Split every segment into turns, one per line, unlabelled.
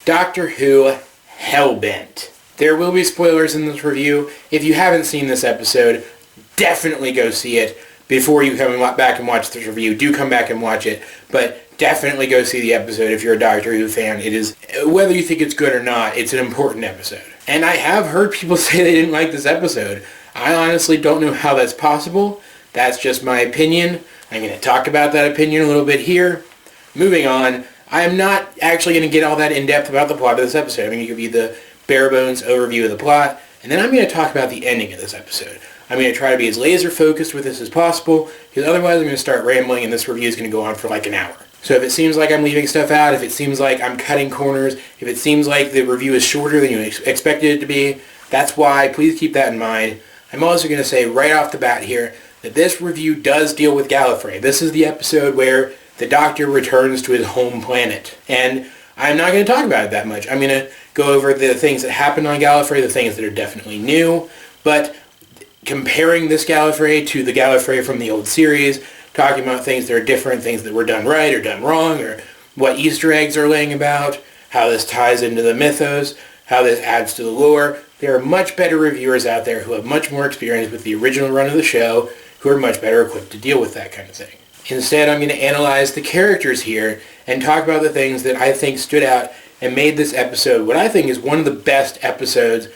Doctor Who Hellbent. There will be spoilers in this review. If you haven't seen this episode, definitely go see it before you come back and watch this review. Do come back and watch it, but definitely go see the episode if you're a Doctor Who fan. It is, whether you think it's good or not, it's an important episode. And I have heard people say they didn't like this episode. I honestly don't know how that's possible. That's just my opinion. I'm going to talk about that opinion a little bit here. Moving on, I am not actually going to get all that in-depth about the plot of this episode. I'm going to give you the bare-bones overview of the plot, and then I'm going to talk about the ending of this episode. I'm going to try to be as laser-focused with this as possible, because otherwise I'm going to start rambling, and this review is going to go on for like an hour. So if it seems like I'm leaving stuff out, if it seems like I'm cutting corners, if it seems like the review is shorter than you expected it to be, that's why. Please keep that in mind. I'm also going to say right off the bat here that this review does deal with Gallifrey. This is the episode where the Doctor returns to his home planet. And I'm not going to talk about it that much. I'm going to go over the things that happened on Gallifrey, the things that are definitely new, but comparing this Gallifrey to the Gallifrey from the old series, talking about things that are different, things that were done right or done wrong, or what Easter eggs are laying about, how this ties into the mythos, how this adds to the lore. There are much better reviewers out there who have much more experience with the original run of the show, who are much better equipped to deal with that kind of thing. Instead, I'm going to analyze the characters here and talk about the things that I think stood out and made this episode what I think is one of the best episodes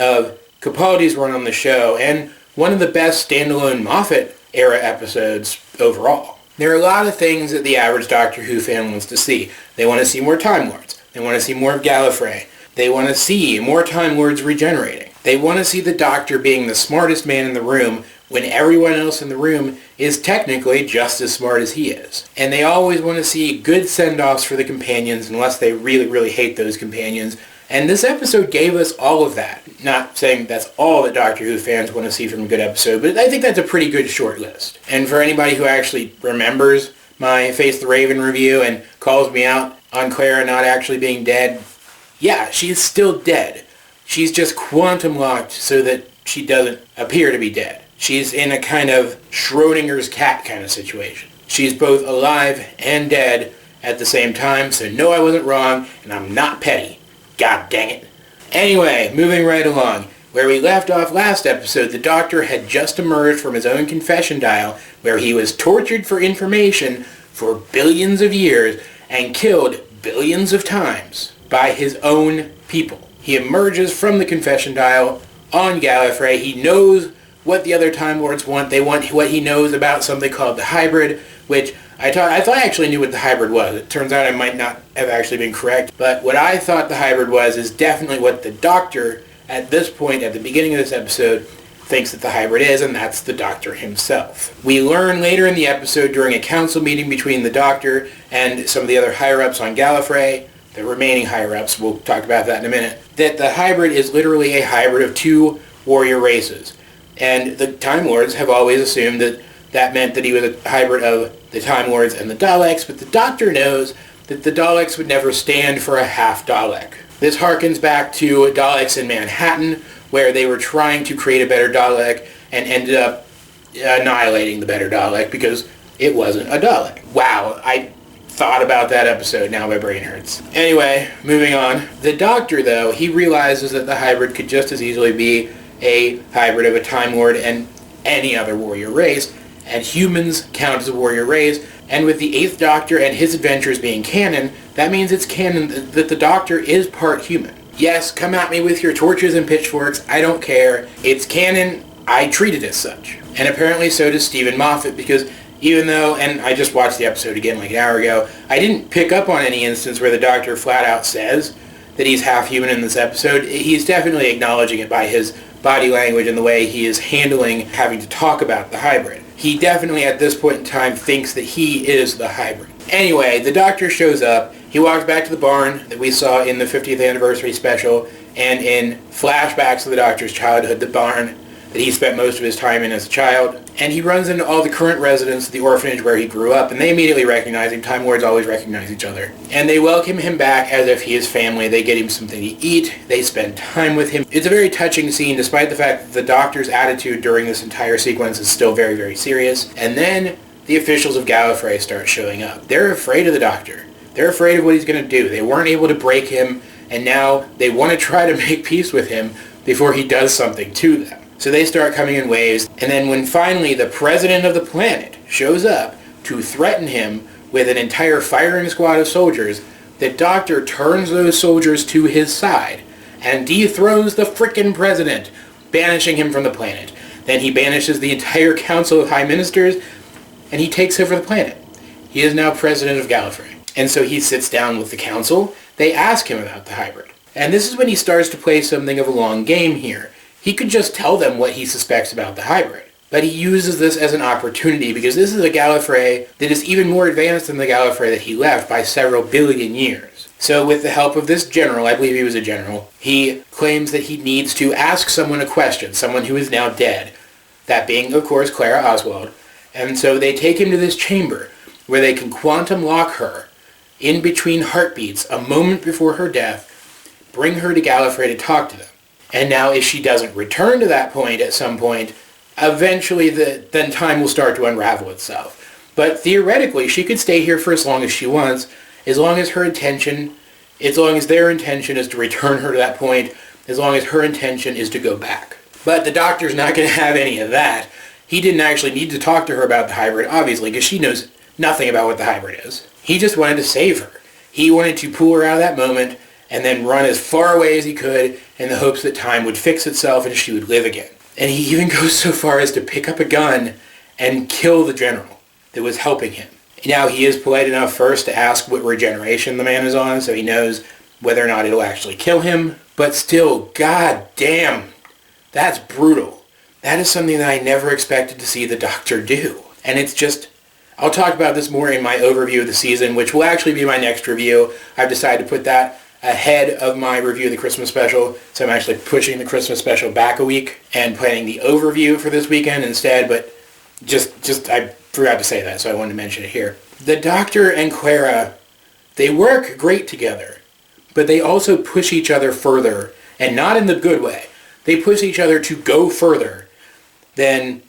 of Capaldi's run on the show and one of the best standalone Moffat-era episodes overall. There are a lot of things that the average Doctor Who fan wants to see. They want to see more Time Lords. They want to see more of Gallifrey. They want to see more Time Lords regenerating. They want to see the Doctor being the smartest man in the room when everyone else in the room is technically just as smart as he is. And they always want to see good send-offs for the companions unless they really, really hate those companions. And this episode gave us all of that. Not saying that's all that Doctor Who fans want to see from a good episode, but I think that's a pretty good short list. And for anybody who actually remembers my Face the Raven review and calls me out on Clara not actually being dead, yeah, she's still dead. She's just quantum locked so that she doesn't appear to be dead. She's in a kind of Schrodinger's cat kind of situation. She's both alive and dead at the same time, so no, I wasn't wrong, and I'm not petty. God dang it. Anyway, moving right along. Where we left off last episode, the Doctor had just emerged from his own confession dial, where he was tortured for information for billions of years and killed billions of times by his own people. He emerges from the confession dial on Gallifrey. He knows what the other Time Lords want. They want what he knows about something called the hybrid, which I thought I actually knew what the hybrid was. It turns out I might not have actually been correct, but what I thought the hybrid was is definitely what the Doctor, at this point, at the beginning of this episode, thinks that the hybrid is, and that's the Doctor himself. We learn later in the episode during a council meeting between the Doctor and some of the other higher-ups on Gallifrey, the remaining higher-ups, we'll talk about that in a minute, that the hybrid is literally a hybrid of two warrior races. And the Time Lords have always assumed that that meant that he was a hybrid of the Time Lords and the Daleks, but the Doctor knows that the Daleks would never stand for a half Dalek. This harkens back to Daleks in Manhattan, where they were trying to create a better Dalek and ended up annihilating the better Dalek because it wasn't a Dalek. Wow, I thought about that episode, now my brain hurts. Anyway, moving on. The Doctor, though, he realizes that the hybrid could just as easily be a hybrid of a Time Lord and any other warrior race, and humans count as a warrior race, and with the 8th Doctor and his adventures being canon, that means it's canon that the Doctor is part human. Yes, come at me with your torches and pitchforks, I don't care. It's canon, I treat it as such. And apparently so does Stephen Moffat, because even though, and I just watched the episode again like an hour ago, I didn't pick up on any instance where the Doctor flat out says that he's half human in this episode. He's definitely acknowledging it by his body language and the way he is handling having to talk about the hybrid. He definitely at this point in time thinks that he is the hybrid. Anyway, the Doctor shows up. He walks back to the barn that we saw in the 50th anniversary special and in flashbacks of the Doctor's childhood, the barn that he spent most of his time in as a child. And he runs into all the current residents of the orphanage where he grew up, and they immediately recognize him. Time Lords always recognize each other. And they welcome him back as if he is family. They get him something to eat. They spend time with him. It's a very touching scene, despite the fact that the Doctor's attitude during this entire sequence is still very, very serious. And then the officials of Gallifrey start showing up. They're afraid of the Doctor. They're afraid of what he's going to do. They weren't able to break him and now they want to try to make peace with him before he does something to them. So they start coming in waves, and then when finally the president of the planet shows up to threaten him with an entire firing squad of soldiers, the Doctor turns those soldiers to his side and dethrones the frickin' president, banishing him from the planet. Then he banishes the entire Council of High Ministers, and he takes over the planet. He is now president of Gallifrey. And so he sits down with the council. They ask him about the hybrid. And this is when he starts to play something of a long game here. He could just tell them what he suspects about the hybrid. But he uses this as an opportunity because this is a Gallifrey that is even more advanced than the Gallifrey that he left by several billion years. So with the help of this general, I believe he was a general, he claims that he needs to ask someone a question, someone who is now dead. That being, of course, Clara Oswald. And so they take him to this chamber where they can quantum lock her in between heartbeats a moment before her death, bring her to Gallifrey to talk to them. And now if she doesn't return to that point at some point, eventually then time will start to unravel itself. But theoretically, she could stay here for as long as she wants, as long as their intention is to return her to that point, as long as her intention is to go back. But the Doctor's not going to have any of that. He didn't actually need to talk to her about the hybrid, obviously, because she knows nothing about what the hybrid is. He just wanted to save her. He wanted to pull her out of that moment and then run as far away as he could in the hopes that time would fix itself and she would live again. And he even goes so far as to pick up a gun and kill the general that was helping him. Now, he is polite enough first to ask what regeneration the man is on, so he knows whether or not it'll actually kill him. But still, god damn, that's brutal. That is something that I never expected to see the Doctor do. And it's just, I'll talk about this more in my overview of the season, which will actually be my next review. I've decided to put that ahead of my review of the Christmas special, so I'm actually pushing the Christmas special back a week and planning the overview for this weekend instead, but just I forgot to say that, so I wanted to mention it here. The Doctor and Clara, they work great together, but they also push each other further, and not in the good way. They push each other to go further than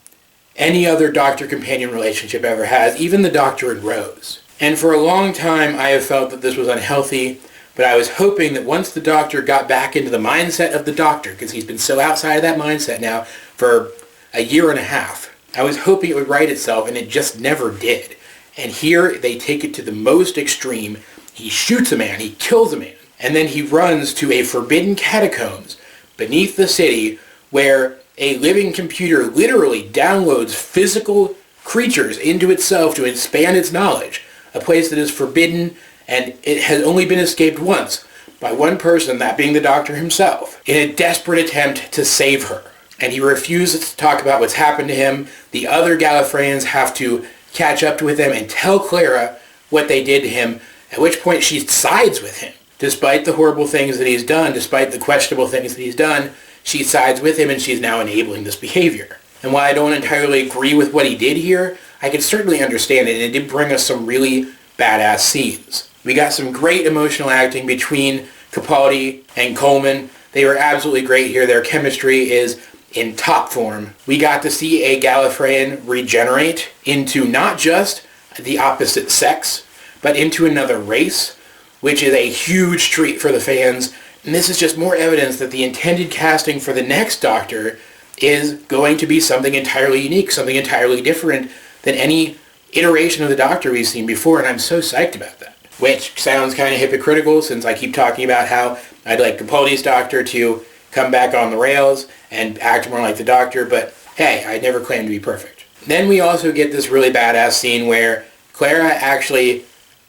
any other Doctor-companion relationship ever has, even the Doctor and Rose. And for a long time, I have felt that this was unhealthy, but I was hoping that once the Doctor got back into the mindset of the Doctor, because he's been so outside of that mindset now for a year and a half, I was hoping it would right itself, and it just never did. And here, they take it to the most extreme. He shoots a man, he kills a man, and then he runs to a forbidden catacombs beneath the city where a living computer literally downloads physical creatures into itself to expand its knowledge. A place that is forbidden, and it has only been escaped once by one person, that being the Doctor himself, in a desperate attempt to save her. And he refuses to talk about what's happened to him. The other Gallifreyans have to catch up with him and tell Clara what they did to him, at which point she sides with him. Despite the horrible things that he's done, despite the questionable things that he's done, she sides with him and she's now enabling this behavior. And while I don't entirely agree with what he did here, I can certainly understand it, and it did bring us some really badass scenes. We got some great emotional acting between Capaldi and Coleman. They were absolutely great here. Their chemistry is in top form. We got to see a Gallifreyan regenerate into not just the opposite sex, but into another race, which is a huge treat for the fans. And this is just more evidence that the intended casting for the next Doctor is going to be something entirely unique, something entirely different than any iteration of the Doctor we've seen before, and I'm so psyched about that. Which sounds kind of hypocritical, since I keep talking about how I'd like Capaldi's Doctor to come back on the rails and act more like the Doctor, but hey, I never claimed to be perfect. Then we also get this really badass scene where Clara actually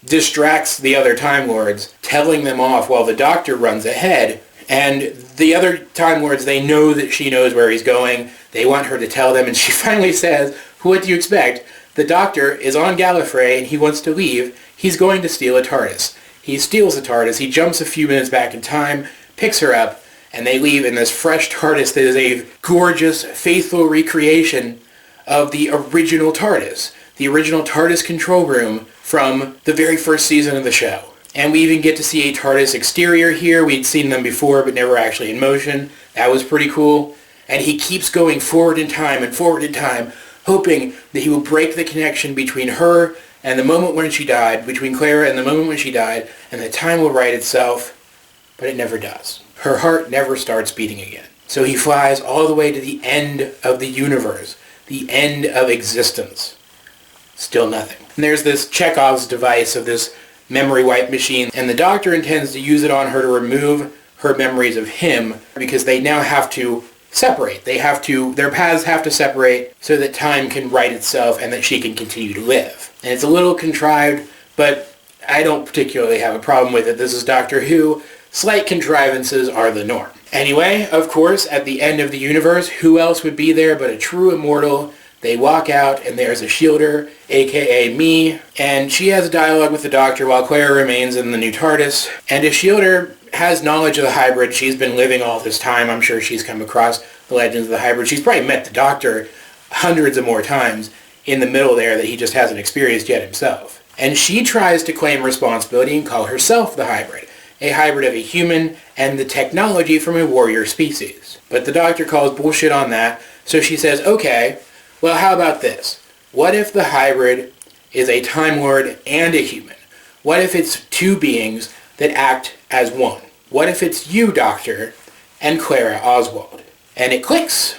distracts the other Time Lords, telling them off while the Doctor runs ahead, and the other Time Lords, they know that she knows where he's going. They want her to tell them, and she finally says, what do you expect? The Doctor is on Gallifrey and he wants to leave. He's going to steal a TARDIS. He steals a TARDIS, he jumps a few minutes back in time, picks her up, and they leave in this fresh TARDIS that is a gorgeous, faithful recreation of the original TARDIS. The original TARDIS control room from the very first season of the show. And we even get to see a TARDIS exterior here. We'd seen them before, but never actually in motion. That was pretty cool. And he keeps going forward in time and forward in time, hoping that he will break the connection between her and the moment when she died, between Clara and the moment when she died, and that time will right itself. but it never does. Her heart never starts beating again. So he flies all the way to the end of the universe, the end of existence. Still nothing. And there's this Chekhov's device of this memory wipe machine, and the Doctor intends to use it on her to remove her memories of him, because they now have to separate. Their paths have to separate so that time can right itself and that she can continue to live. And it's a little contrived, but I don't particularly have a problem with it. This is Doctor Who. Slight contrivances are the norm. Anyway, of course, at the end of the universe, who else would be there but a true immortal? They walk out, and there's a Shielder, a.k.a. me, and she has a dialogue with the Doctor while Clara remains in the new TARDIS. And a Shielder has knowledge of the hybrid. She's been living all this time. I'm sure she's come across the legends of the hybrid. She's probably met the Doctor hundreds of more times in the middle there that he just hasn't experienced yet himself. And she tries to claim responsibility and call herself the hybrid, a hybrid of a human and the technology from a warrior species. But the Doctor calls bullshit on that, so she says, okay, well, how about this? What if the hybrid is a Time Lord and a human? What if it's two beings that act as one? What if it's you, Doctor, and Clara Oswald? And it clicks.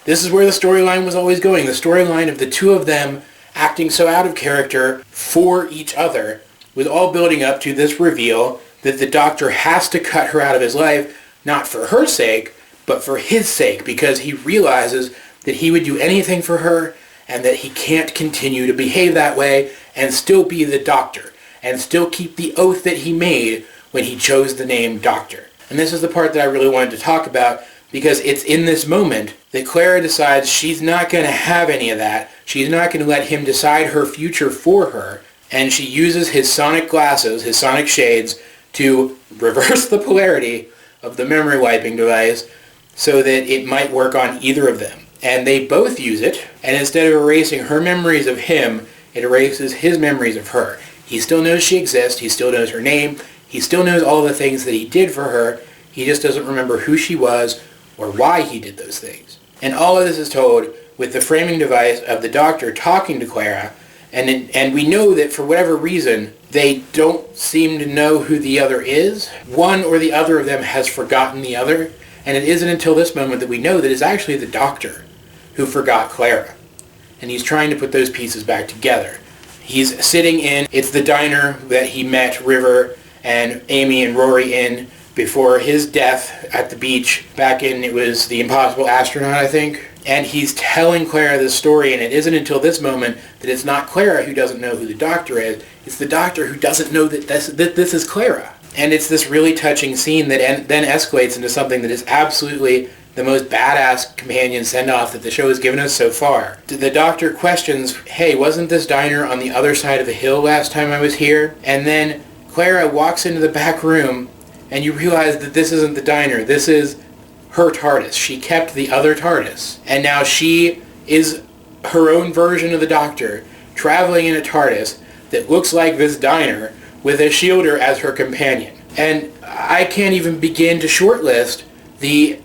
This is where the storyline was always going. The storyline of the two of them acting so out of character for each other was all building up to this reveal that the Doctor has to cut her out of his life, not for her sake, but for his sake, because he realizes that he would do anything for her and that he can't continue to behave that way and still be the Doctor and still keep the oath that he made when he chose the name Doctor. And this is the part that I really wanted to talk about, because it's in this moment that Clara decides she's not going to have any of that. She's not going to let him decide her future for her, and she uses his sonic glasses, his sonic shades, to reverse the polarity of the memory wiping device so that it might work on either of them. And they both use it, and instead of erasing her memories of him, it erases his memories of her. He still knows she exists, he still knows her name, he still knows all the things that he did for her, he just doesn't remember who she was or why he did those things. And all of this is told with the framing device of the Doctor talking to Clara, and we know that for whatever reason, they don't seem to know who the other is. One or the other of them has forgotten the other, and it isn't until this moment that we know that it's actually the Doctor who forgot Clara. And he's trying to put those pieces back together. He's sitting in, it's the diner that he met River and Amy and Rory in before his death at the beach back in, it was The Impossible Astronaut, I think. And he's telling Clara this story, and it isn't until this moment that it's not Clara who doesn't know who the Doctor is, it's the Doctor who doesn't know that this is Clara. And it's this really touching scene that then escalates into something that is absolutely the most badass companion send-off that the show has given us so far. The Doctor questions, hey, wasn't this diner on the other side of the hill last time I was here? And then Clara walks into the back room, and you realize that this isn't the diner. This is her TARDIS. She kept the other TARDIS. And now she is her own version of the Doctor, traveling in a TARDIS that looks like this diner with a Shielder as her companion. And I can't even begin to shortlist the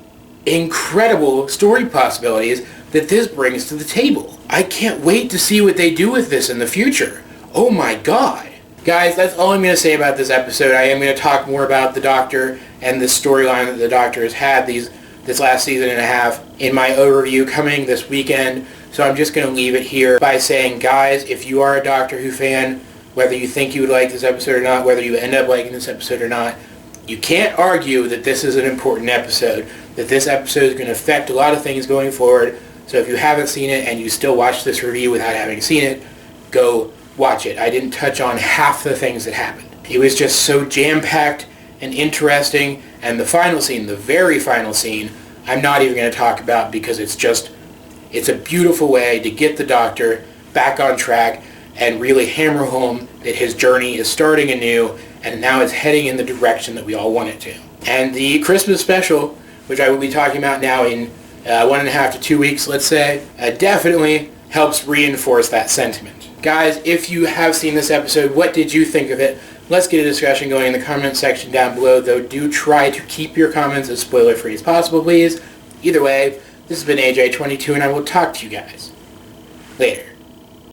incredible story possibilities that this brings to the table. I can't wait to see what they do with this in the future. Oh my god. Guys, that's all I'm going to say about this episode. I am going to talk more about the Doctor and the storyline that the Doctor has had this last season and a half in my overview coming this weekend. So I'm just going to leave it here by saying, guys, if you are a Doctor Who fan, whether you think you would like this episode or not, whether you end up liking this episode or not, you can't argue that this is an important episode, that this episode is going to affect a lot of things going forward. So if you haven't seen it and you still watch this review without having seen it, go watch it. I didn't touch on half the things that happened. It was just so jam-packed and interesting, and the final scene, the very final scene, I'm not even going to talk about because it's a beautiful way to get the Doctor back on track and really hammer home that his journey is starting anew and now it's heading in the direction that we all want it to. And the Christmas special, which I will be talking about now in 1.5 to 2 weeks, let's say, definitely helps reinforce that sentiment. Guys, if you have seen this episode, what did you think of it? Let's get a discussion going in the comment section down below, though do try to keep your comments as spoiler-free as possible, please. Either way, this has been AJ22, and I will talk to you guys later.